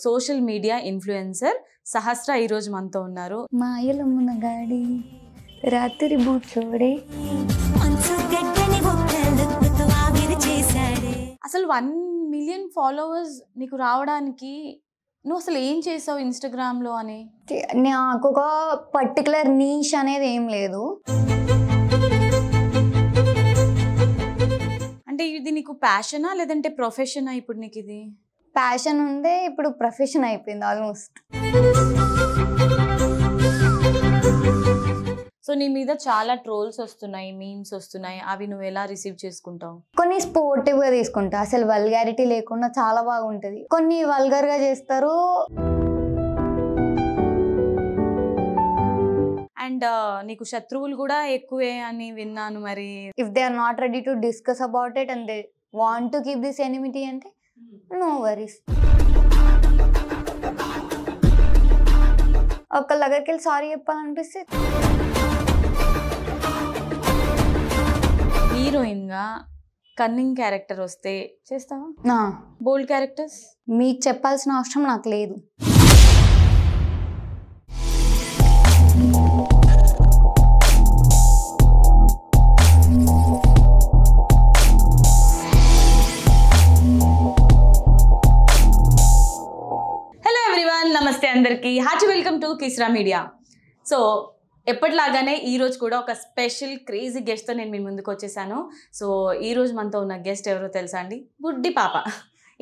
Social media influencer సహస్ర ఈ రోజు మనతో ఉన్నారు. మాయలమ్మున గాడి రాత్రి బూచోడే అసలు 1 మిలియన్ ఫాలోవర్స్ నీకు రావడానికి నువ్వు అసలు ఏం చేసావు ఇన్స్టాగ్రామ్ లో అని? నాకు ఒక పర్టికులర్ నీష్ అనేది ఏం లేదు. అంటే ఇది నీకు ప్యాషనా లేదంటే ప్రొఫెషనా? ఇప్పుడు నీకు ఇది ప్యాషన్ ఉండే, ఇప్పుడు ప్రొఫెషన్ అయిపోయింది ఆల్మోస్ట్. సో నీ మీద చాలా ట్రోల్స్ వస్తున్నాయి, మీమ్స్ వస్తున్నాయి, అవి నువ్వు ఎలా రిసీవ్ చేసుకుంటావు? కొన్ని స్పోర్టివ్ గా తీసుకుంటా, అసలు వల్గారిటీ లేకుండా చాలా బాగుంటది. కొన్ని వల్గర్ గా చేస్తారు. అండ్ నీకు శత్రువులు కూడా ఎక్కువే అని విన్నాను. మరి if they are not ready to discuss about it and they want to keep this enmity అంటే నో వరీస్. ఒకళ్ళ దగ్గరికి వెళ్ళి సారీ చెప్పాలనిపిస్తే. హీరోయిన్ గా కన్నింగ్ క్యారెక్టర్ వస్తే చేస్తావా? బోల్డ్ క్యారెక్టర్స్ మీకు చెప్పాల్సిన అవసరం నాకు లేదు. నమస్తే అందరికి, hearty welcome to Kisra media. So ఎప్పటిలాగానే ఈరోజు కూడా ఒక స్పెషల్ క్రేజీ గెస్ట్తో నేను మీ ముందుకు వచ్చేసాను. సో ఈరోజు మనతో ఉన్న గెస్ట్ ఎవరో తెలుసా అండి? బుడ్డి పాప.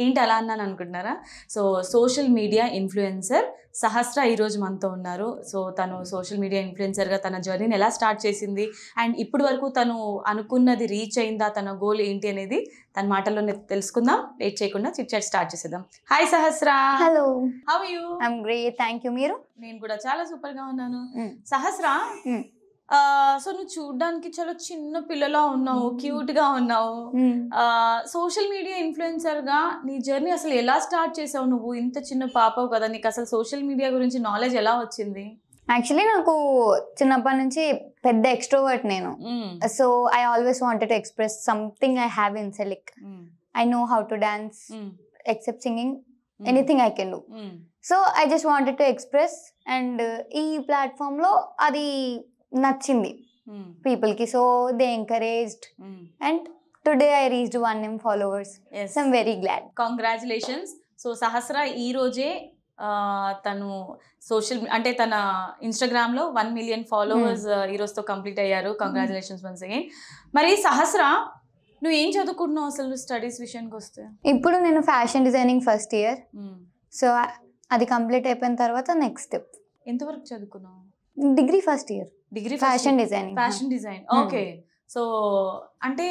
ఏంటి అలా అన్నాను అనుకుంటున్నారా? సో సోషల్ మీడియా ఇన్ఫ్లుయెన్సర్ సహస్ర ఈరోజు మనతో ఉన్నారు. సో తను సోషల్ మీడియా ఇన్ఫ్లుయెన్సర్గా తన జర్నీని ఎలా స్టార్ట్ చేసింది అండ్ ఇప్పటి వరకు తను అనుకున్నది రీచ్ అయిందా, తన గోల్ ఏంటి అనేది తన మాటల్లోనే తెలుసుకుందాం. లేట్ చేయకుండా చిట్ చాట్ స్టార్ట్ చేసేద్దాం. Hi Sahasra. Hello, how are you? I am great, thank you. మీరు? నేను కూడా చాలా సూపర్ గా ఉన్నాను. సహస్ర, సో నువ్వు చూడడానికి చాలా చిన్న పిల్లలా ఉన్నావు, క్యూట్ గా ఉన్నావు. సోషల్ మీడియా ఇన్ఫ్లుయెన్సర్ గా నీ జర్నీ అసలు ఎలా స్టార్ట్ చేసావు? నువ్వు ఇంత చిన్న పాపవు కదా, నీకు అసలు సోషల్ మీడియా గురించి నాలెడ్జ్ ఎలా వచ్చింది? యాక్చువల్లీ నాకు చిన్నప్పటి నుంచి పెద్ద ఎక్స్ట్రోవర్ట్ నేను. So I always wanted to express something I have in self. Like I know how to dance, except singing, anything I can do. So I just wanted to express and ఈ platform లో అది నచ్చింది people కి. So they encouraged and today I reached 1 million followers. Yes, I'm very glad. Congratulations. So Sahasra ఈ రోజే తను అంటే తన ఇన్స్టాగ్రామ్ లో 1 million ఫాలోవర్స్ ఈ రోజుతో కంప్లీట్ అయ్యారు. Congratulations once again. మరి సహస్ర, నువ్వు ఏం చదువుకుంటున్నావు అసలు స్టడీస్ విషయానికి వస్తే? ఇప్పుడు నేను fashion designing first year. So అది కంప్లీట్ అయిపోయిన తర్వాత నెక్స్ట్ స్టెప్. ఎంతవరకు చదువుకున్నావు? Degree first year. Degree fashion designing. Fashion design, okay. So అంటే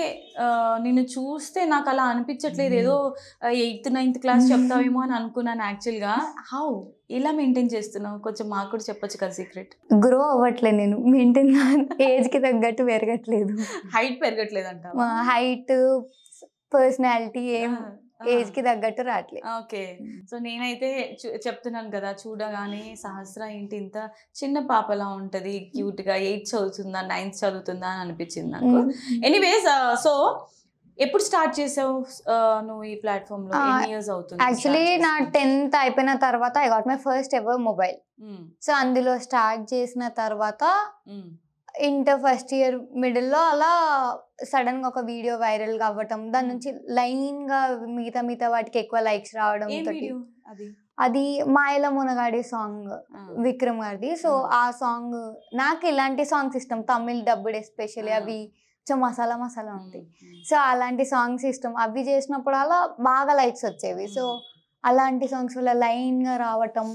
నిన్ను చూస్తే నాకు అలా అనిపించట్లేదు, ఏదో 8th 9th క్లాస్ చెప్తావేమో అని అనుకున్నాను యాక్చువల్గా. హౌ, ఎలా మెయింటైన్ చేస్తున్నావు? కొంచెం మాకు కూడా చెప్పొచ్చు కదా సీక్రెట్. గ్రో అవ్వట్లేదు నేను, మెయింటైన్ ఏజ్ కి తగ్గట్టు పెరగట్లేదు. హైట్ పెరగట్లేదు అంట? హైట్, పర్సనాలిటీ ఏం ఏజ్ కి తగ్గట్టు రావట్లేదు. ఓకే. సో నేనైతే చెప్తున్నాను కదా, చూడగానే సహస్ర ఏంటి ఇంత చిన్న పాపలా ఉంటది, క్యూట్ గా 8th చదువుతుందా 9th చదువుతుందా అని అనిపించింది నాకు. ఎనీవేస్, సో ఎప్పుడు స్టార్ట్ చేసావు నువ్వు ఈ ప్లాట్ఫామ్ లో? ఎన్ని ఇయర్స్ అవుతుంది? యాక్చువల్లీ నా 10th అయిపోయిన తర్వాత I got my first ever mobile. So అందులో స్టార్ట్ చేసిన తర్వాత ఇంటర్ ఫస్ట్ ఇయర్ మిడిల్ లో అలా సడన్ గా ఒక వీడియో వైరల్ గా అవ్వటం, దాని నుంచి లైన్ గా మిగతా వాటికి ఎక్కువ లైక్స్ రావడం. అది మాయల మునగాడి సాంగ్, విక్రమ్ గారిది. సో ఆ సాంగ్, నాకు ఇలాంటి సాంగ్స్ ఇష్టం, తమిళ్ డబ్బుడ్ ఎస్పెషల్లీ. అవి మసాలా ఉంటాయి. సో అలాంటి సాంగ్స్ ఇష్టం. అవి చేసినప్పుడు అలా బాగా లైక్స్ వచ్చేవి. సో అలాంటి సాంగ్స్ వల్ల లైన్ గా రావటం,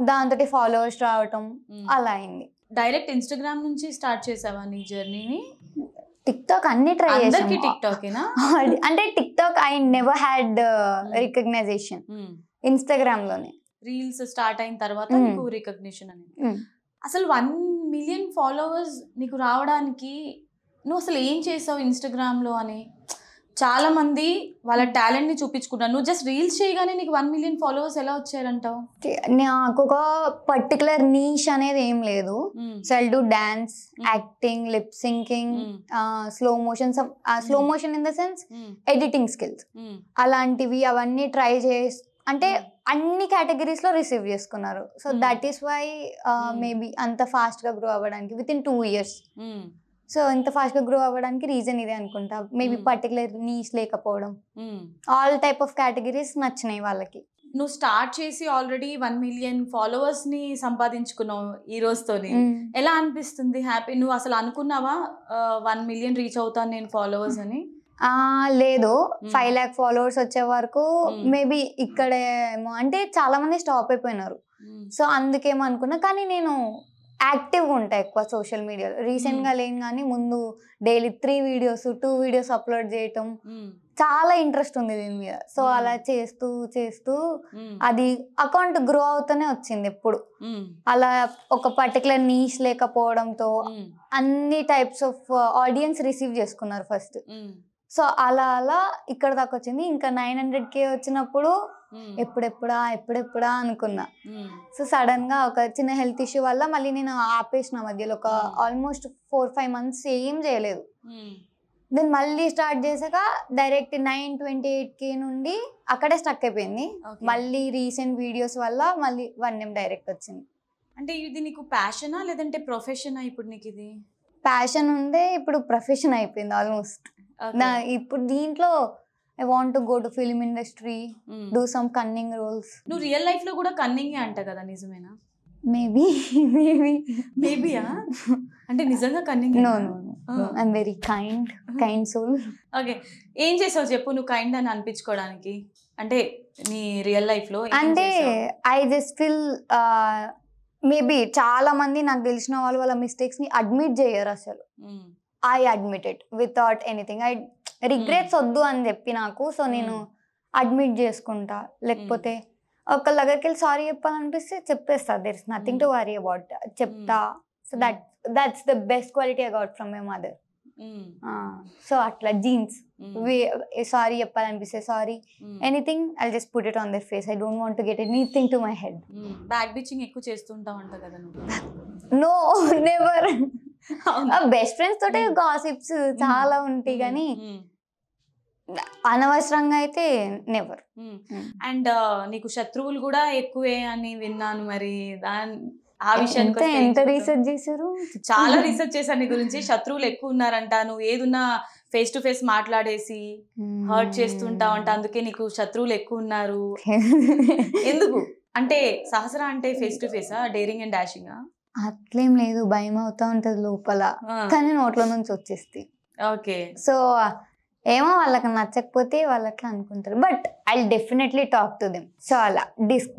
దాంతో ఫాలోవర్స్ రావటం అలా అయింది. డైరెక్ట్ ఇన్స్టాగ్రామ్ నుంచి స్టార్ట్ చేసావా నీ జర్నీని? టిక్టాక్ అన్ని ట్రై చేసాను. టిక్టాకేనా? అంటే TikTok I never had recognition. Instagram లోనే రీల్స్ స్టార్ట్ అయిన తర్వాత నీకు రికగ్నిషన్ అనేది. అసలు 1 million ఫాలోవర్స్ నీకు రావడానికి నువ్వు అసలు ఏం చేసావు ఇన్స్టాగ్రామ్ లో అని? చాలా మంది వాళ్ళ టాలెంట్ ని చూపించుకుంటారు. నువ్వు జస్ట్ రీల్స్ చేయగానే నీకు 1 million ఫాలోవర్స్ ఎలా వచ్చారంటావు? నాకు ఒక పర్టికులర్ నీష్ అనేది ఏం లేదు. So I do dance, acting, lip sinking, slow motion in the sense editing skills అలాంటివి అవన్నీ ట్రై చేసి అంటే అన్ని కేటగిరీస్ లో రిసీవ్ చేసుకున్నారు. So that is why maybe అంత ఫాస్ట్ గా గ్రో అవ్వడానికి విత్ ఇన్ 2 years. సో ఇంత ఫాస్ట్ గా గ్రో అవ్వడానికి రీజన్ ఇదే అనుకుంటా. మేబీ పర్టికులర్ నీష్ లేకపోవడం, ఆల్ టైప్ ఆఫ్ కేటగిరీస్ నచ్చినాయి వాళ్ళకి. నువ్వు స్టార్ట్ చేసి ఆల్రెడీ 1 million ఫాలోవర్స్ ని సంపాదించుకున్నావు ఈ రోజుతోని. ఎలా అనిపిస్తుంది? హ్యాపీ? నువ్వు అసలు అనుకున్నావా 1 million రీచ్ అవుతాను నేను ఫాలోవర్స్ అని? లేదు, 5 lakh ఫాలోవర్స్ వచ్చే వరకు మేబీ ఇక్కడేమో అంటే చాలా మంది స్టాప్ అయిపోయినారు. సో అందుకేమో అనుకున్నా. కానీ నేను యాక్టివ్గా ఉంటా ఎక్కువ సోషల్ మీడియాలో. రీసెంట్గా లేను కానీ ముందు డైలీ 3 videos 2 videos అప్లోడ్ చేయటం చాలా ఇంట్రెస్ట్ ఉంది దీని మీద. సో అలా చేస్తూ చేస్తూ అది అకౌంట్ గ్రో అవుతూనే వచ్చింది ఎప్పుడు. అలా ఒక పర్టికులర్ నీష్ లేకపోవడంతో అన్ని టైప్స్ ఆఫ్ ఆడియన్స్ రిసీవ్ చేసుకున్నారు ఫస్ట్. సో అలా అలా ఇక్కడ దాకా వచ్చింది. ఇంకా 900K వచ్చినప్పుడు ఎప్పుడెప్పుడా అనుకున్నా. సో సడన్ గా ఒక చిన్న హెల్త్ ఇష్యూ వల్ల మళ్ళీ నేను ఆపేసిన మధ్యలో ఒక ఆల్మోస్ట్ 4-5 months ఏం చేయలేదు. దెన్ మళ్ళీ స్టార్ట్ చేసాక డైరెక్ట్ 928K నుండి అక్కడే స్టక్ అయిపోయింది. మళ్ళీ రీసెంట్ వీడియోస్ వల్ల మళ్ళీ 1M డైరెక్ట్ వచ్చింది. అంటే ఇది నీకు ప్యాషనా లేదంటే ప్రొఫెషనా? ఇప్పుడు నీకు ఇది ప్యాషన్ ఉండే ఇప్పుడు ప్రొఫెషన్ అయిపోయింది ఆల్మోస్ట్. ఇప్పుడు దీంట్లో I want to go to film industry, do some cunning roles. నువ్వు రియల్ లైఫ్ లో కూడా కన్నింగ్ అంట కదా, నిజమేనా? మేబీయా? అంటే నిజంగా cunning? No, I'm very kind soul. Okay, ఏం చేసావు చెప్పు నువ్వు కైండ్ అని అనిపించుకోవడానికి? అంటే నీ రియల్ లైఫ్ లో అంటే I just feel మేబీ చాలా మంది నాకు తెలిసిన వాళ్ళు వాళ్ళ మిస్టేక్స్ ని అడ్మిట్ చేయరు అసలు. I admit it without anything. I regrets వద్దు అని చెప్పి నాకు. సో నేను అడ్మిట్ చేసుకుంటా. లేకపోతే ఒకళ్ళ దగ్గరికి వెళ్ళి సారీ చెప్పాలనిపిస్తే చెప్పేస్తా. There is nothing to worry about. చెప్తా. So that's the best quality I got from my mother. So అట్లా జీన్స్ సారీ చెప్పాలనిపిస్తే sorry, anything I just put it on their face. I don't want to get anything to my head. Back bitching ఎక్కువ చేస్తుంటావు అంట కదా నువ్వు? No, never. Best friends తోటే gossips చాలా ఉంటాయి కానీ అనవసరంగా అయితే నెవర్. అండ్ నీకు శత్రువులు కూడా ఎక్కువే అని విన్నాను. మరి ఆ విషయానికి ఎంత రీసెర్చ్ చేశారు? చాలా రీసెర్చ్ చేశాను నీ గురించి. శత్రువులు ఎక్కువ ఉన్నారంట. నువ్వు ఏదున్నా ఫేస్ టు ఫేస్ మాట్లాడేసి హర్ట్ చేస్తుంటావు అంట. అందుకే నీకు శత్రువులు ఎక్కువ ఉన్నారు. ఎందుకు అంటే సహస్ర అంటే ఫేస్ టు ఫేసా, డేరింగ్ అండ్ డాషింగ్? అట్లేం లేదు, భయం అవుతా ఉంటది లోపల, కానీ నోట్లో నుంచి వచ్చేస్తే. ఓకే. సో ఏమో వాళ్ళకి నచ్చకపోతే వాళ్ళు అట్లా అనుకుంటారు. But I definitely talk to them. So అలా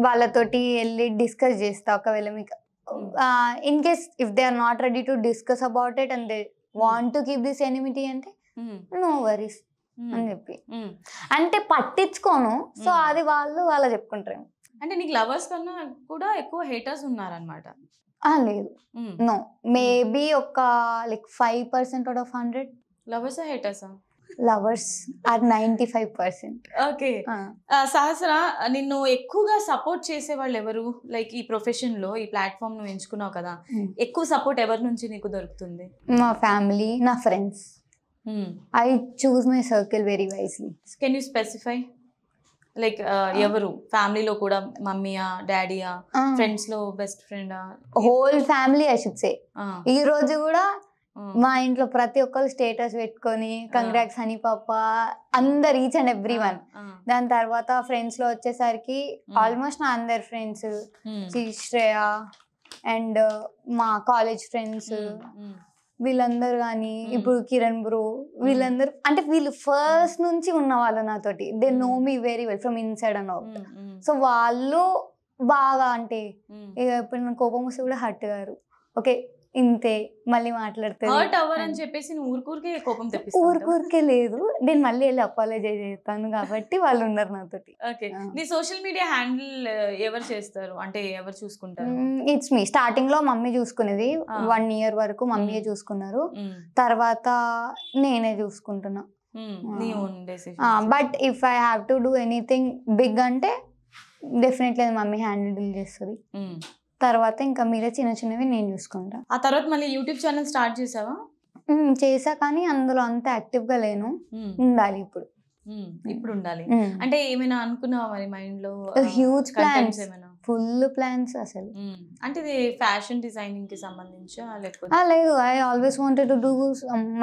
వాళ్ళతోటి వెళ్ళి డిస్కస్ చేస్తా. ఒకవేళ మీకు in case if they are not ready to discuss about it and they want to keep this enmity అంటే నో వరీస్ అని చెప్పి అంటే పట్టించుకోను. సో అది వాళ్ళు చెప్పుకుంటారు. అంటే నీకు లవర్స్ కన్నా కూడా ఎక్కువ హేటర్స్ ఉన్నారనమాట? లేదు, నో, మేబీ ఒక లైక్ 5% అవుట్ ఆఫ్ 100. లవర్సా హేటర్సా? Lovers are 95%. ఓకే. సహస్ర, నిన్ను ఎక్కువగా సపోర్ట్ చేసే వాళ్ళు ఎవరు? లైక్ ఈ ప్రొఫెషన్ లో, ఈ ప్లాట్ఫామ్ నువ్వు ఎంచుకున్నావు కదా, ఎక్కువ సపోర్ట్ ఎవరి నుంచి నీకు దొరుకుతుంది? మా ఫ్యామిలీ, నా friends. I choose my circle very wisely. Can you specify? Like ఎవరు? ఫ్యామిలీలో కూడా మమ్మీయా, డాడీయా, ఫ్రెండ్స్ లో బెస్ట్ ఫ్రెండా? Whole family I should say. ఈ రోజు కూడా మా ఇంట్లో ప్రతి ఒక్కరు స్టేటస్ పెట్టుకొని కంగ్రాట్స్ హనీ పాప, అందరు, ఈచ్ అండ్ ఎవ్రీ వన్. దాని తర్వాత ఫ్రెండ్స్ లో వచ్చేసరికి ఆల్మోస్ట్ నా అందరు ఫ్రెండ్స్, శ్రేయ అండ్ మా కాలేజ్ ఫ్రెండ్స్ వీళ్ళందరూ కానీ, ఇప్పుడు కిరణ్ బ్రో, వీళ్ళందరూ అంటే వీళ్ళు ఫస్ట్ నుంచి ఉన్న వాళ్ళు నాతోటి. They know me very well from inside and out. So వాళ్ళు బాగా అంటే ఇప్పుడు నాకు కోపం వస్తే కూడా హర్ట్ గారు, ఓకే ఇంతే మళ్ళీ మాట్లాడుతుంది. ఊరికే లేదు, నేను మళ్ళీ వెళ్ళి అపాలజైజ్ చేస్తాను కాబట్టి వాళ్ళు ఉన్నారు నాతోటి. నీ సోషల్ మీడియా హ్యాండిల్ ఎవరు చేస్తారు అంటే ఎవరు చూసుకుంటారు? It's me. స్టార్టింగ్ లో మమ్మీ చూసుకునేది, 1 year వరకు మమ్మీయే చూసుకున్నారు. తర్వాత నేనే చూసుకుంటున్నా. But if I have to do anything big అంటే డెఫినెట్లీ మమ్మీ హ్యాండిల్ చేస్తుంది. తర్వాత ఇంకా మీద చిన్న చిన్నవి నేను చూసుకుంటా. ఆ తర్వాత మళ్ళీ యూట్యూబ్ ఛానల్ స్టార్ట్ చేసావా? చేసా, కానీ అందులో అంత యాక్టివ్ గా లేను. ఉండాలి ఇప్పుడు. ఇప్పుడు ఉండాలి అంటే ఏమైనా అనుకున్నావా మరి మైండ్ లో? హ్యూజ్ ప్లాన్స్, ఏమైనా ఫుల్ ప్లాన్స్ అసలు. అంటే ఇది ఫ్యాషన్ డిజైనింగ్ కి సంబంధించా లేకపోతే? లేదు, I always wanted to do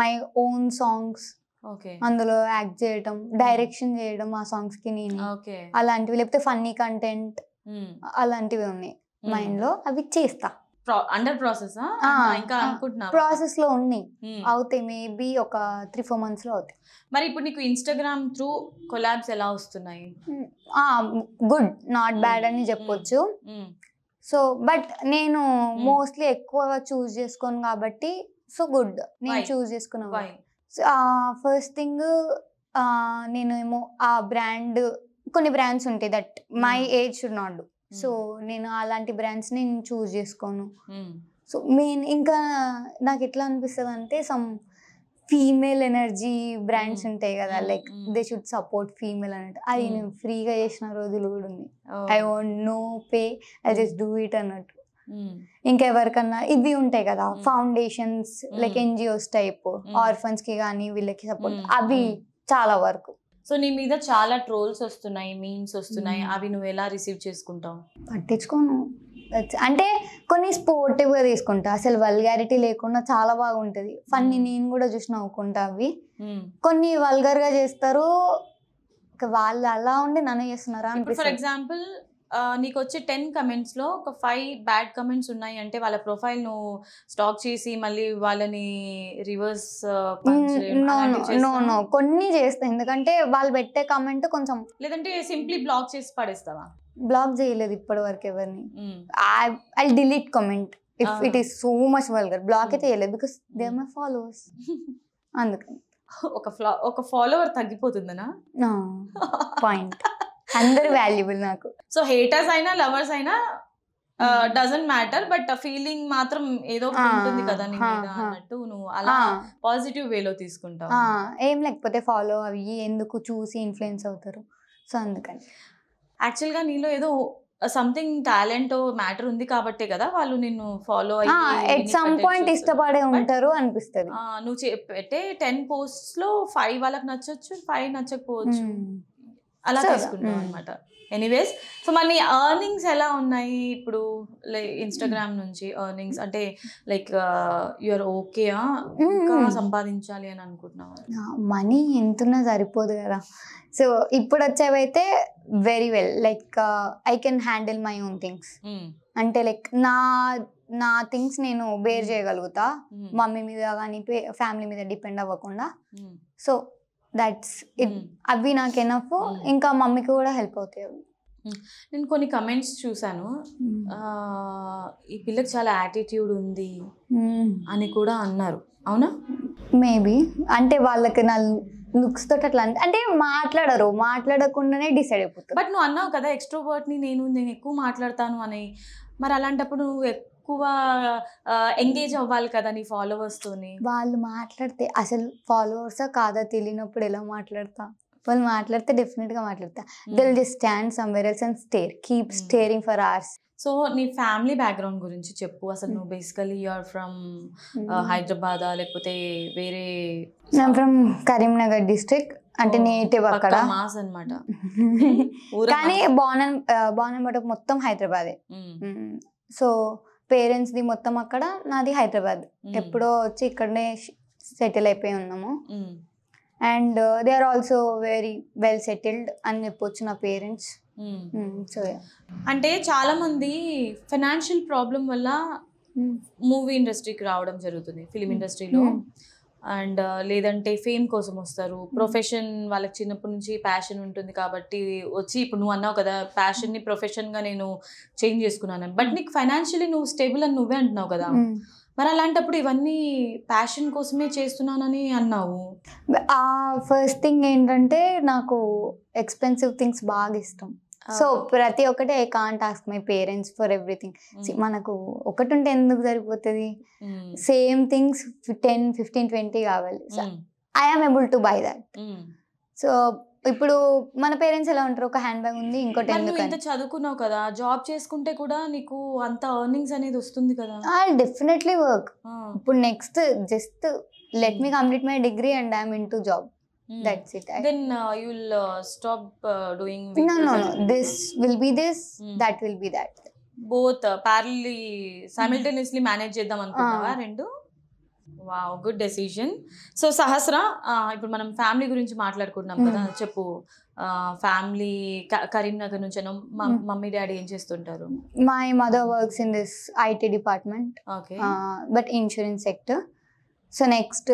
my own songs. Okay. అందులో యాక్ట్ చేయడం, డైరెక్షన్ చేయడం ఆ సాంగ్స్ కి నేను, ఓకే. అలాంటివి, లేకపోతే ఫన్నీ కంటెంట్ అలాంటివి ఉన్నాయి మైండ్ లో, అవి చేస్తా. అండర్ ప్రాసెస్ ఇంకా అనుకుంటున్నా? ప్రాసెస్ లో ఉన్నాయి, అవుతాయి, మేబీ ఒక 3-4 months లో అవుతాయి. మరి ఇప్పుడు నీకు ఇన్స్టాగ్రామ్ త్రూ కొలాబ్స్ ఎలా వస్తున్నాయి? గుడ్, నాట్ బ్యాడ్ అని చెప్పొచ్చు. సో బట్ నేను మోస్ట్లీ ఎక్కువగా చూస్ చేసుకోను కాబట్టి, సో గుడ్ నేను చూస్ చేసుకున్నా. ఫస్ట్ థింగ్, నేనేమో ఆ బ్రాండ్, కొన్ని బ్రాండ్స్ ఉంటాయి that my age should not do. So నేను అలాంటి బ్రాండ్స్ నేను చూస్ చేసుకోను. సో మెయిన్ ఇంకా నాకు ఎట్లా అనిపిస్తుంది అంటే, సమ్ ఫీమేల్ ఎనర్జీ బ్రాండ్స్ ఉంటాయి కదా, like they should support female అన్నట్టు. అది నేను ఫ్రీగా చేసిన రోజులు కూడా ఉంది. I want no pay, I just do it అన్నట్టు. ఇంకెవరికన్నా ఇవి ఉంటాయి కదా foundations, like NGOs type, orphans కి కానీ వీళ్ళకి సపోర్ట్, అవి చాలా వరకు. సో నీ మీద చాలా ట్రోల్స్ వస్తున్నాయి, మీమ్స్ వస్తున్నాయి, అవి నువ్వు ఎలా రిసీవ్ చేసుకుంటావు? పట్టించుకోను, అంటే కొన్ని స్పోర్టివ్ గా తీసుకుంటా, అసలు వల్గారిటీ లేకుండా చాలా బాగుంటది, ఫన్నీ, నేను కూడా చూసి నవ్వుకుంటా. అవి కొన్ని వల్గర్ గా చేస్తారు, వాళ్ళు అలా ఉండి నన్ను చేస్తున్నారా అనిపిస్తుంది. ఫర్ ఎగ్జాంపుల్ నీకు వచ్చే 10 comments లో ఒక 5 బ్యాడ్ కమెంట్స్ ఉన్నాయి అంటే వాళ్ళ ప్రొఫైల్ నువ్వు స్టాక్ చేసి మళ్ళీ వాళ్ళని రివర్స్? నో, కొన్ని చేస్తా, ఎందుకంటే వాళ్ళు పెట్టే కమెంట్ కొంచెం, లేదంటే సింప్లీ బ్లాక్ చేసి పడేస్తావా? బ్లాక్ చేయలేదు ఇప్పటి వరకు ఎవరిని. I delete comment if it is so much vulgar. Block అయితే చేయలేదు, because they are my followers, అందుకని. ఒక ఫాలోవర్ తగ్గిపోతుందనా? పాయింట్, అందరు వాల్యుబుల్ నాకు. సో హేటర్స్ అయినా లవర్స్ అయినా డజంట్ మ్యాటర్, బట్ ఫీలింగ్ మాత్రం ఏదో ఉంటుంది కదా నీ మీద అన్నట్టు నువ్వు అలా పాజిటివ్ వేలో తీసుకుంటావు. ఏం లేకపోతే ఫాలో అవి ఎందుకు చూసి ఇన్ఫ్లుయెన్స్ అవుతారు, సో అందుకని. యాక్చువల్గా నీలో ఏదో సంథింగ్ టాలెంట్ మ్యాటర్ ఉంది కాబట్టే కదా వాళ్ళు నిన్ను ఫాలో అయ్యి ఎట్ సమ్ పాయింట్ ఇష్టపడే ఉంటారు అనిపిస్తుంది. నువ్వు పెట్టే 10 posts లో 5 వాళ్ళకి నచ్చొచ్చు, 5 నచ్చకపోవచ్చు, అలా తీసుకుంటాం అనమాట. ఎనీవేస్, సో మళ్ళీ ఎర్నింగ్స్ ఎలా ఉన్నాయి ఇప్పుడు ఇన్స్టాగ్రామ్ నుంచి? ఎర్నింగ్స్ అంటే లైక్ యూఆర్ ఓకే, ఇంకా సంపాదించాలి అని అనుకుంటున్నావా? మనీ ఎంతున్నా సరిపోదు కదా. సో ఇప్పుడు వచ్చేవైతే very well, like I can handle my own things. అంటే లైక్ నా థింగ్స్ నేను బేర్ చేయగలుగుతా, మమ్మీ మీద కానీ ఫ్యామిలీ మీద డిపెండ్ అవ్వకుండా. సో దట్స్ ఇట్, అవి నాకు ఎనఫ్. ఇంకా మమ్మీకి కూడా హెల్ప్ అవుతాయి అవి. నేను కొన్ని కమెంట్స్ చూసాను, ఈ పిల్లకి చాలా యాటిట్యూడ్ ఉంది అని కూడా అన్నారు, అవునా? మేబీ అంటే వాళ్ళకి నా లుక్స్ తోటి అట్లా అంటే మాట్లాడకుండానే డిసైడ్ అయిపోతారు. బట్ నువ్వు అన్నావు కదా ఎక్స్ట్రోవర్ట్ ని నేను ఎక్కువ మాట్లాడతాను అని, మరి అలాంటప్పుడు నువ్వు ఎక్కువ ఎంగేజ్ అవ్వాలి కదా నీ ఫాలోవర్స్ తోని. వాళ్ళు మాట్లాడితే అసలు ఫాలోవర్సా కాదా తెలియనప్పుడు ఎలా మాట్లాడతా? వాళ్ళు మాట్లాడితే డెఫినెట్ గా మాట్లాడతా. They will just stand somewhere else and keep staring for hours. So నీ ఫ్యామిలీ బ్యాక్గ్రౌండ్ గురించి చెప్పు. అసలు నువ్వు బేసికలీ యు ఆర్ ఫ్రమ్ హైదరాబాదా లేకపోతే వేరే? ఫ్రమ్ కరీంనగర్ డిస్ట్రిక్ట్, అంటే నేటివ్ అక్కడ మాస్ అన్నమాట. కానీ బాన్ బట్ మొత్తం హైదరాబాదే. సో పేరెంట్స్ ది మొత్తం అక్కడ, నాది హైదరాబాద్. ఎప్పుడో వచ్చి ఇక్కడనే సెటిల్ అయిపోయి ఉన్నాము. And they are also very well settled అని చెప్పొచ్చు నా పేరెంట్స్. సో అంటే చాలా మంది ఫైనాన్షియల్ ప్రాబ్లం వల్ల మూవీ ఇండస్ట్రీకి రావడం జరుగుతుంది, ఫిలిం ఇండస్ట్రీలో. అండ్ లేదంటే ఫేమ్ కోసం వస్తారు, ప్రొఫెషన్ వాళ్ళకి చిన్నప్పటి నుంచి ప్యాషన్ ఉంటుంది కాబట్టి వచ్చి, ఇప్పుడు నువ్వు అన్నావు కదా ప్యాషన్ని ప్రొఫెషన్గా నేను చేంజ్ చేసుకున్నాను, బట్ నీకు ఫైనాన్షియలీ నువ్వు స్టేబుల్ అని నువ్వే అంటున్నావు కదా, మరి అలాంటప్పుడు ఇవన్నీ ప్యాషన్ కోసమే చేస్తున్నానని అన్నావు. ఫస్ట్ థింగ్ ఏంటంటే నాకు ఎక్స్పెన్సివ్ థింగ్స్ బాగా ఇష్టం. సో ప్రతి ఒక్కటి I can't ask my parents for everything. మనకు ఒకటి ఉంటే ఎందుకు సరిపోతుంది, సేమ్ థింగ్స్ 10, 15, 20 కావాలి. I am able to buy that. So ఇప్పుడు మన పేరెంట్స్ ఎలా ఉంటారు, ఒక హ్యాండ్ బ్యాగ్ ఉంది ఇంకోటి ఎందుకు. ఇంత చదువుకున్నావు కదా, జాబ్ చేసుకుంటే కూడా నీకు అంత ఎర్నింగ్స్ అనేది వస్తుంది కదా. I definitely work. ఇప్పుడు next just let me complete my degree and I'm into job. That's it. Then you'll stop doing No, videos no, and no. This will be this, that will be that. both parallelly simultaneously manage చేద్దాం అనుకుంటున్నావా రెండు? Wow, good decision. So సహస్ర, ఇప్పుడు మనం family గురించి మాట్లాడుకుంటున్నాం కదా, చెప్పు. Family Karimnagar నుంచి మమ్మీ డాడీ ఏం చేస్తుంటారు? My mother works in this IT department. Okay. But insurance sector. So next,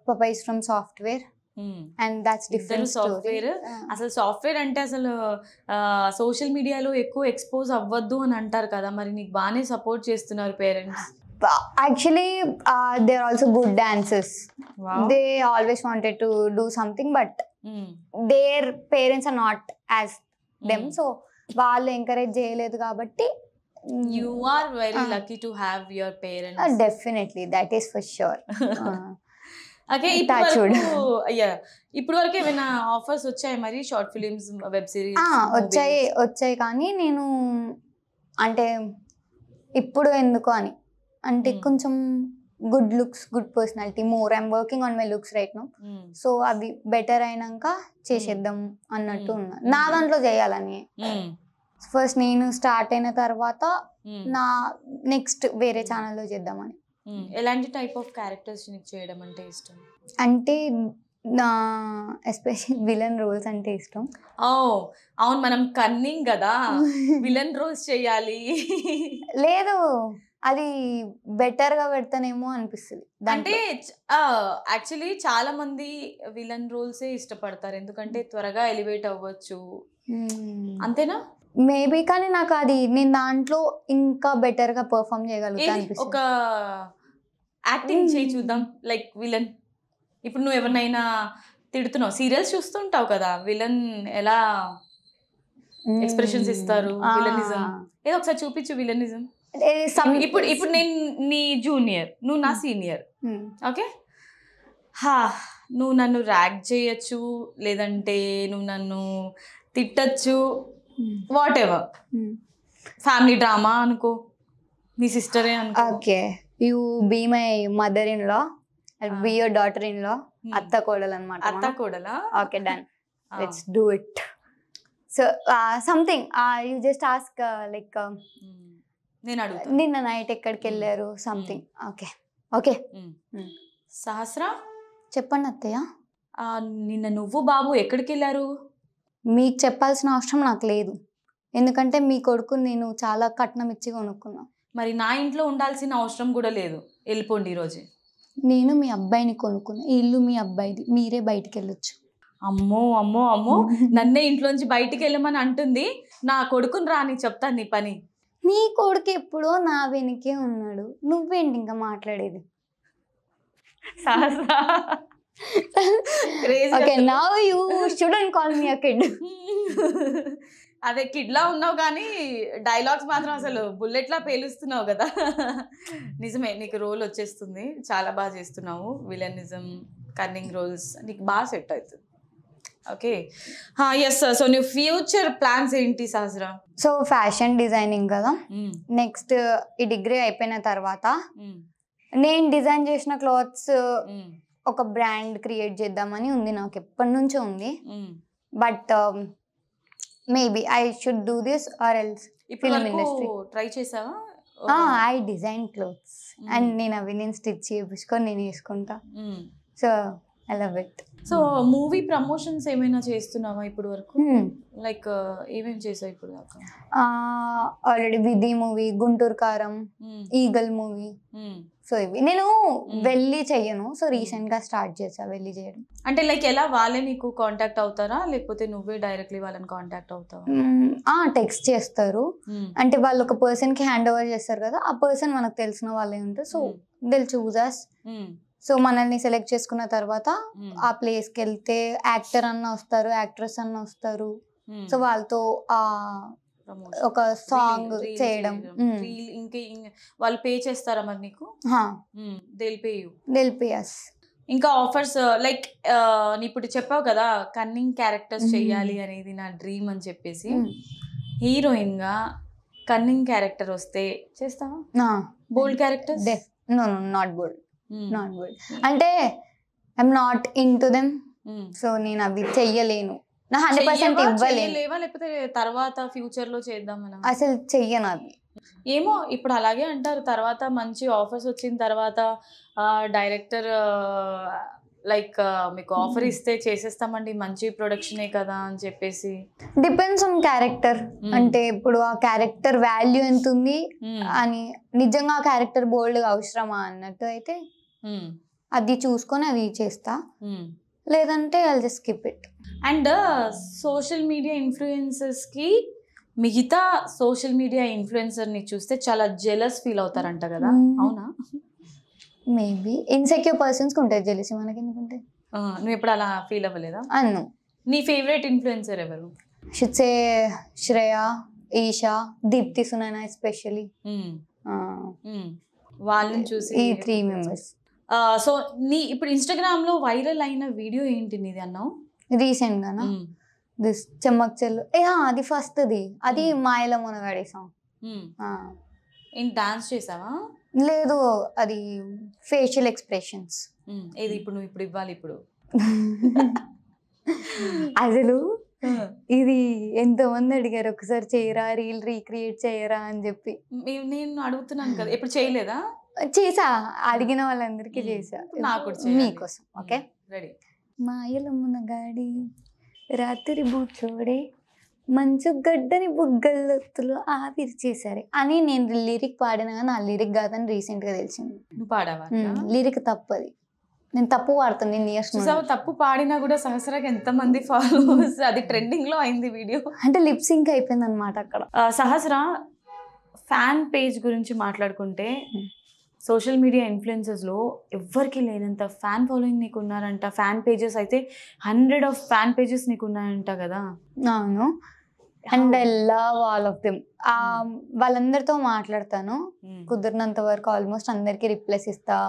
Papa is from software. And that's different software. అసలు సాఫ్ట్వేర్ అంటే అసలు సోషల్ మీడియాలో ఎక్కువ ఎక్స్పోజ్ అవ్వద్దు అని అంటారు కదా, మరి నీకు బాగానే సపోర్ట్ చేస్తున్నారు parents? Actually, they're also good dancers. Wow. They always wanted to do something, but their parents are not as them. So వాళ్ళు ఎంకరేజ్ చేయలేదు కాబట్టి. You are very lucky to have your parents. Definitely, that is for sure. Okay. ఇప్పుడు వరకు ఏమైనా offers వచ్చాయి మరి? Short films, web series వచ్చాయి కానీ నేను అంటే ఇప్పుడు ఎందుకు అని అంటే కొంచెం good looks, good personality, more I'm working on my looks right now. So అవి బెటర్ అయినాక చేసేద్దాం అన్నట్టు ఉన్నా, నా దాంట్లో చేయాలని. ఫస్ట్ నేను స్టార్ట్ అయిన తర్వాత నా నెక్స్ట్ వేరే ఛానల్లో చేద్దామని. ఎలాంటి టైప్ ఆఫ్ క్యారెక్టర్స్ నీకు చేయడం అంటే ఇష్టం? అంటే నా ఎస్పెషల్ విలన్ రోల్స్ అంటే ఇష్టం. అవును, మనం కన్నింగ్ కదా, విలన్ రోల్స్ చేయాలి. లేదు, అది బెటర్ గా పెడతానేమో అనిపిస్తుంది. అంటే యాక్చువల్లీ చాలా మంది విలన్ రోల్సే ఇష్టపడతారు, ఎందుకంటే త్వరగా ఎలివేట్ అవ్వచ్చు. అంతేనా? మేబీ, కానీ నాకు అది నేను దాంట్లో ఇంకా బెటర్ గా పర్ఫామ్ చేయగలుగుతా అనిపిస్తుంది. ఒక యాక్టింగ్ చేయి చూద్దాం, లైక్ విలన్. ఇప్పుడు నువ్వు ఎవరినైనా తిడుతున్నావు, సీరియల్స్ చూస్తుంటావు కదా, విలన్ ఎలా ఎక్స్ప్రెషన్స్ ఇస్తారు, విలనిజం ఏదో ఒకసారి చూపించు. విలనిజం ఇప్పుడు నేను నీ జూనియర్, నువ్వు నా సీనియర్. ఓకే, నువ్వు నన్ను ర్యాగ్ చేయొచ్చు, లేదంటే నువ్వు నన్ను తిట్టచ్చు, వాట్ ఎవర్. ఫ్యామిలీ డ్రామా అనుకో, నీ సిస్టరే అనుకో. Okay, you be my mother in law, I'll be your daughter in law. అత్త కోడలు అన్నమాట. అత్త కోడలా? Okay, done. Let's do it. So something you just ask, like నేను అడుగుతా, నిన్న నైట్ ఎక్కడికి వెళ్ళారు, సంథింగ్. Okay okay. సహస్ర, చెప్పండి అత్తయ్య. నిన్న నువ్వు బాబు ఎక్కడికి వెళ్ళారు? మీకు చెప్పాల్సిన అవసరం నాకు లేదు, ఎందుకంటే మీ కొడుకు నేను చాలా కట్నం ఇచ్చి కొనుక్కున్నా. మరి నా ఇంట్లో ఉండాల్సిన అవసరం కూడా లేదు, వెళ్ళిపోండి ఈరోజు. నేను మీ అబ్బాయిని కొనుక్కున్నా, ఈ ఇల్లు మీ అబ్బాయిది, మీరే బయటికి వెళ్ళొచ్చు. అమ్మో అమ్మో అమ్మో, నన్నే ఇంట్లోంచి బయటికి వెళ్ళమని అంటుంది. నా కొడుకుని రాని చెప్తాను నీ పని. నీ కొడుకు ఎప్పుడో నా వెనకే ఉన్నాడు, నువ్వేంటి ఇంకా మాట్లాడేది? Okay, now you shouldn't call me a kid. అదే కిడ్లా ఉన్నావు కానీ డైలాగ్స్ మాత్రం అసలు బుల్లెట్లా పేలుస్తున్నావు కదా. నిజమే, నీకు రోల్ వచ్చేస్తుంది, చాలా బాగా చేస్తున్నావు. విలనిజం, కన్నింగ్ రోల్స్ నీకు బాగా సెట్ అవుతుంది. Okay, yes. సో నీ ఫ్యూచర్ ప్లాన్స్ ఏంటి సహస్ర? సో ఫ్యాషన్ డిజైనింగ్ కదా, నెక్స్ట్ ఈ డిగ్రీ అయిపోయిన తర్వాత నేను డిజైన్ చేసిన క్లాత్స్ ఒక బ్రాండ్ క్రియేట్ చేద్దామని ఉంది, నాకు ఎప్పటి నుంచో ఉంది. But maybe I should do this or else film industry. Try చేసావా? ఐ డిజైన్ క్లోత్స్ అండ్ నేను అవి నేను స్టిచ్ చేయించుకొని నేను వేసుకుంటా. So I love it. So movie promotions ఏమైనా చేస్తున్నావా ఇప్పుడు వరకు? లైక్ ఏమేమి చేసావు ఇప్పుడు దాకా? ఆల్రెడీ విధి మూవీ, గుంటూరు కారం, ఈగల్ మూవీ. సో ఇవి నేను వెళ్ళి చెయ్యను, సో రీసెంట్ గా స్టార్ట్ చేసా వెళ్ళి చేయడం. అంటే లైక్ ఎలా, వాళ్ళే నీకు కాంటాక్ట్ అవుతారా లేకపోతే నువ్వే డైరెక్ట్లీ వాళ్ళని కాంటాక్ట్ అవుతావా? టెక్స్ట్ చేస్తారు, అంటే వాళ్ళు ఒక పర్సన్ కి హ్యాండ్ ఓవర్ చేస్తారు కదా, ఆ పర్సన్ మనకు తెలిసిన వాళ్ళే ఉంటారు. So they'll choose us. So మనల్ని సెలెక్ట్ చేసుకున్న తర్వాత ఆ ప్లేస్ కి వెళ్తే యాక్టర్ అన్న వస్తారు, యాక్ట్రెస్ అన్న వస్తారు. సో వాళ్ళతో ఒక సాంగ్ చేయడం. వాళ్ళు పే చేస్తారా మరి నీకు? they'll pay us. ఇంకా ఆఫర్స్ లైక్ ఇప్పుడు చెప్పావు కదా కన్నింగ్ క్యారెక్టర్స్ చెయ్యాలి అనేది నా డ్రీమ్ అని చెప్పేసి, హీరోయిన్ గా కన్నింగ్ క్యారెక్టర్ వస్తే చేస్తావా? Bold characters? No not bold, not bold. అంటే I'm not into them. So నేను అవి చెయ్యలేను, నా 100% ఇవ్వలేను, లేకపోతే తర్వాత ఫ్యూచర్ లో చేద్దామని అసలు చెయ్యను అది. ఏమో ఇప్పుడు అలాగే అంటారు, తర్వాత మంచి ఆఫర్స్ వచ్చిన తర్వాత డైరెక్టర్ లైక్ మీకు ఆఫర్ ఇస్తే చేసేస్తామండి, మంచి ప్రొడక్షనే కదా అని చెప్పేసి. డిపెండ్స్ ఆన్ క్యారెక్టర్, అంటే ఇప్పుడు ఆ క్యారెక్టర్ వాల్యూ ఎంత ఉంది అని, నిజంగా ఆ క్యారెక్టర్ బోల్డ్ గా అవసరమా అన్నట్టు అయితే అది చూసుకొని అది చేస్తా, లేదంటే I'll just skip it. And social media influencers కి మిగతా సోషల్ మీడియా ఇన్ఫ్లుయెన్సర్ ని చూస్తే చాలా జెలస్ ఫీల్ అవుతారంట కదా, అవునా? మేబీ ఇన్సెక్యూర్ పర్సన్స్ కి ఉంటుంది జెలసీ, మనకి ఎందుకుంటే. నువ్వు ఎప్పుడు అలా ఫీల్ అవ్వలేదా? అన్ను. నీ ఫేవరెట్ ఇన్ఫ్లుయెన్సర్ ఎవరు? Should say Shreya, Esha, Deepti Sunaina especially, వాళ్ళని చూసి ఈ 3 మెంబర్స్. సో నీ ఇప్పుడు ఇన్స్టాగ్రామ్ లో వైరల్ అయిన వీడియో ఏంటి నీది అన్నావు రీసెంట్ గానా? దిస్ చెమ్మక్ చెల్లు, అది ఫస్ట్ అది మాయల మునగాడి సాంగ్. ఏం డాన్స్ చేసావా? లేదు, అది ఫేషియల్ ఎక్స్ప్రెషన్స్. ఏది ఇప్పుడు నువ్వు ఇప్పుడు ఇవ్వాలి ఇప్పుడు అసలు ఇది ఎంతమంది అడిగారు ఒకసారి చేయరా, రీల్ రీక్రియేట్ చేయరా అని చెప్పి. నేను అడుగుతున్నాను కదా, ఎప్పుడు చేయలేదా? చేసా, అడిగిన వాళ్ళందరికీ చేసా, నాకు మీకోసం. Okay, ready. మాయల మునగాడి రాత్రి బూచోడే మంచు గడ్డని బుగ్గలొత్తులు ఆవిరి చేశారే అని నేను లిరిక్ పాడినా కానీ ఆ లిరిక్ కాదని రీసెంట్ గా తెలిసింది. నువ్వు పాడావా? లిరిక్ తప్పది, నేను తప్పు పాడుతాను. నేను ఇయర్స్ తప్పు పాడినా కూడా సహస్రాకి ఎంత మంది ఫాలోవర్స్, అది ట్రెండింగ్ లో అయింది వీడియో, అంటే లిప్ సింక్ అయిపోయింది అనమాట అక్కడ. సహస్రా ఫ్యాన్ పేజ్ గురించి మాట్లాడుకుంటే సోషల్ మీడియా ఇన్ఫ్లుయెన్సర్స్లో ఎవ్వరికి లేనంత ఫ్యాన్ ఫాలోయింగ్ నీకు ఉన్నారంట. ఫ్యాన్ పేజెస్ అయితే 100 ఆఫ్ ఫ్యాన్ పేజెస్ నీకు ఉన్నాయంట కదా? అవును, and I love all of them. వాళ్ళందరితో మాట్లాడతాను కుదిరినంత వరకు, ఆల్మోస్ట్ అందరికి రిప్లైస్ ఇస్తా.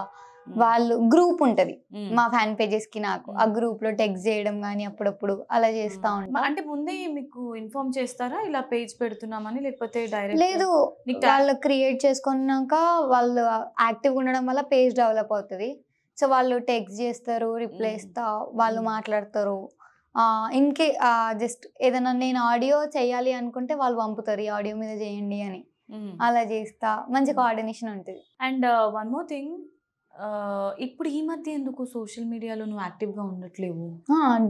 వాళ్ళు గ్రూప్ ఉంటది మా ఫ్యాన్ పేజెస్ కి, నాకు ఆ గ్రూప్ లో టెక్స్ట్ చేయడం కానీ అప్పుడప్పుడు అలా చేస్తా ఉంటా. అంటే ముందే మీకు ఇన్ఫార్మ్ చేస్తారా ఇలా పేజ్ పెడుతున్నామని, లేకపోతే డైరెక్ట్? లేదు, వాళ్ళు క్రియేట్ చేసుకున్నాక వాళ్ళు యాక్టివ్ ఉండడం వల్ల పేజ్ డెవలప్ అవుతుంది. సో వాళ్ళు టెక్స్ట్ చేస్తారు, రిప్లై ఇస్తా, వాళ్ళు మాట్లాడతారు. ఇంకే జస్ట్ ఏదైనా నేను ఆడియో చేయాలి అనుకుంటే వాళ్ళు పంపుతారు, ఈ ఆడియో మీద చేయండి అని, అలా చేస్తా. మంచి కోఆర్డినేషన్ ఉంటుంది. అండ్ వన్ మోర్ థింగ్, ఇప్పుడు ఈ మధ్య ఎందుకు సోషల్ మీడియాలో నువ్వు యాక్టివ్గా ఉండట్లేవు?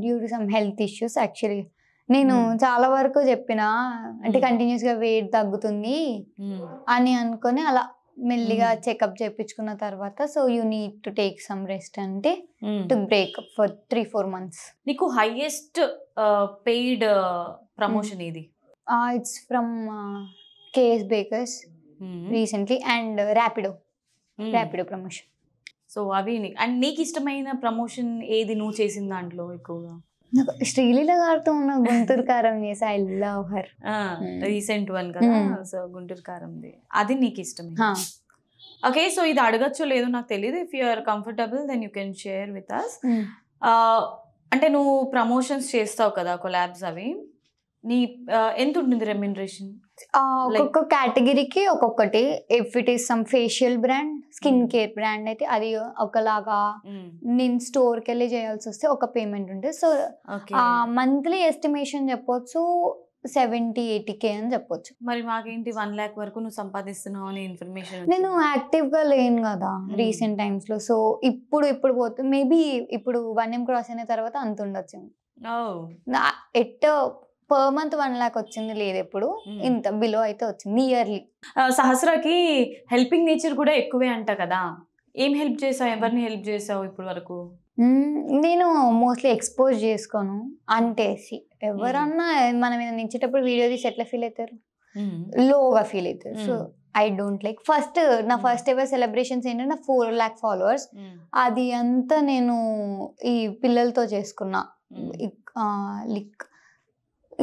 Due to some health issues. Actually నేను చాలా వరకు చెప్పిన, అంటే కంటిన్యూస్గా వెయిట్ తగ్గుతుంది అని అనుకొని అలా మెల్లిగా చెకప్ చేయించుకున్న తర్వాత, so you need to take some rest అంటే టు బ్రేకప్ ఫర్ 3-4 months. నీకు హైయెస్ట్ పెయిడ్ ప్రమోషన్ ఏది? It's from KS Bakers recently, and Rapido promotion. So అవి అండ్ నీకు ఇష్టమైన ప్రమోషన్ ఏది నువ్వు చేసిన దాంట్లో ఎక్కువగా? నాకు శ్రీలీల గారితో ఉన్న గుంటూరు కారం చేసి, I love her. Recent one కదా, సో గుంటూరు కారంది అది నీకు ఇష్టమే. ఓకే, సో ఇది అడగచ్చో లేదో నాకు తెలియదు. If you are comfortable then you can share with us. అంటే నువ్వు ప్రమోషన్స్ చేస్తావు కదా, కొలాబ్స్ అవి, నీ ఎంత ఉంటుంది రెమ్యునరేషన్? ఒక్కొక్క కేటగిరీకి ఒక్కొక్కటి. If it is some facial brand, skin care brand అయితే అది ఒకలాగా, నేను స్టోర్కి వెళ్ళి చేయాల్సి వస్తే ఒక పేమెంట్ ఉంటుంది. సో మంత్లీ ఎస్టిమేషన్ చెప్పొచ్చు 70-80K అని చెప్పొచ్చు. మరి మాకేంటి 1 lakh వరకు నువ్వు సంపాదిస్తున్నావు అని ఇన్ఫర్మేషన్? నేను యాక్టివ్గా లేను కదా రీసెంట్ టైమ్స్లో, సో ఇప్పుడు పోతుంది. మేబీ ఇప్పుడు 1M క్రాస్ అయిన తర్వాత అంత ఉండొచ్చు. పర్ మంత్ 1 lakh వచ్చింది లేదు, ఎప్పుడు ఇంత బిలో అయితే వచ్చింది ఇయర్లీ. సహస్రాకి హెల్పింగ్ నేచర్ కూడా ఎక్కువే అంట కదా, ఏం హెల్ప్ చేసావు, ఎవరిని హెల్ప్ చేసావు ఇప్పుడు వరకు? నేను మోస్ట్లీ ఎక్స్పోజ్ చేసుకోను అంటే, ఎవరన్నా మన మీద నించేటప్పుడు వీడియో తీసి ఎట్లా ఫీల్ అవుతారు, లోగా ఫీల్ అవుతారు. So I don't like. నా ఫస్ట్ ఎవర్ సెలబ్రేషన్స్ ఏంటంటే 4 lakh followers, అది అంతా నేను ఈ పిల్లలతో చేసుకున్నా.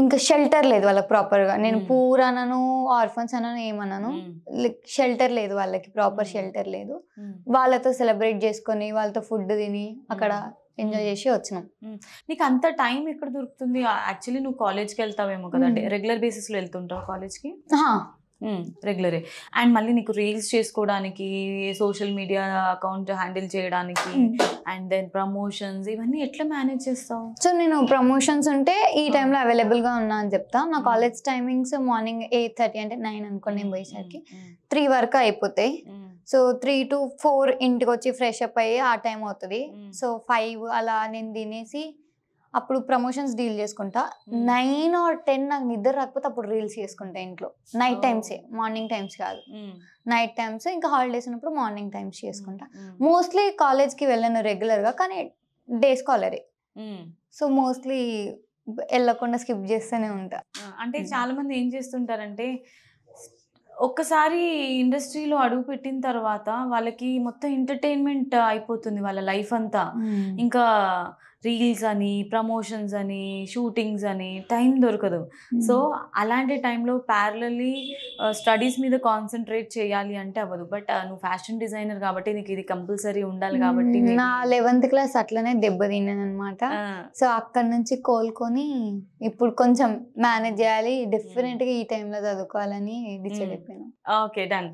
ఇంకా షెల్టర్ లేదు వాళ్ళకి ప్రాపర్గా, నేను పూర్ అనను, ఆర్ఫన్స్ అనను, ఏమన్నాను, లైక్ షెల్టర్ లేదు వాళ్ళకి, ప్రాపర్ షెల్టర్ లేదు. వాళ్ళతో సెలబ్రేట్ చేసుకొని వాళ్ళతో ఫుడ్ తిని అక్కడ ఎంజాయ్ చేసి వచ్చినాం. నీకు అంత టైం ఎక్కడ దొరుకుతుంది? యాక్చువల్లీ నువ్వు కాలేజ్కి వెళ్తావేమో కదా, రెగ్యులర్ బేసిస్లో వెళ్తుంటావు కాలేజ్కి? రెగ్యులరే. అండ్ మళ్ళీ నీకు రీల్స్ చేసుకోవడానికి, సోషల్ మీడియా అకౌంట్ హ్యాండిల్ చేయడానికి, అండ్ దెన్ ప్రమోషన్స్ ఇవన్నీ ఎట్లా మేనేజ్ చేస్తావు? సో నేను ప్రమోషన్స్ ఉంటే ఈ టైంలో అవైలబుల్గా ఉన్నా అని చెప్తా. నా కాలేజ్ టైమింగ్స్ మార్నింగ్ 8:30 అంటే 9 అనుకోండి, నేను పోయేసరికి 3 వరకు అయిపోతాయి. సో 3 to 4 ఇంటికి వచ్చి ఫ్రెష్ అప్ అయ్యి ఆ టైం అవుతుంది. సో 5 అలా నేను తినేసి అప్పుడు ప్రమోషన్స్ డీల్ చేసుకుంటా. 9 or 10 నాకు నిద్ర రాకపోతే అప్పుడు రీల్స్ చేసుకుంటా ఇంట్లో. నైట్ టైమ్సే, మార్నింగ్ టైమ్స్ కాదు, నైట్ టైమ్స్. ఇంకా హాలిడేస్ ఉన్నప్పుడు మార్నింగ్ టైమ్స్ చేసుకుంటా. మోస్ట్లీ కాలేజ్కి వెళ్ళను రెగ్యులర్గా, కానీ డే స్కాలరే. సో మోస్ట్లీ వెళ్ళకుండా స్కిప్ చేస్తూనే ఉంటా. అంటే చాలా మంది ఏం చేస్తుంటారంటే ఒక్కసారి ఇండస్ట్రీలో అడుగు పెట్టిన తర్వాత వాళ్ళకి మొత్తం ఎంటర్టైన్మెంట్ అయిపోతుంది వాళ్ళ లైఫ్ అంతా. ఇంకా రీల్స్ అని, ప్రమోషన్స్ అని, షూటింగ్స్ అని టైం దొరకదు. సో అలాంటి టైంలో ప్యారలల్లీ స్టడీస్ మీద కాన్సన్ట్రేట్ చేయాలి అంటే అవ్వదు. బట్ నువ్వు ఫ్యాషన్ డిజైనర్ కాబట్టి నీకు ఇది కంపల్సరీ ఉండాలి కాబట్టి. నా 11th క్లాస్ అట్లనే దెబ్బతిన్నాను అనమాట. సో అక్కడ నుంచి కోలుకొని ఇప్పుడు కొంచెం మేనేజ్ చేయాలి, డెఫినెట్గా ఈ టైంలో చదువుకోవాలని డిసైడ్ అయిపోయాను. Okay, done.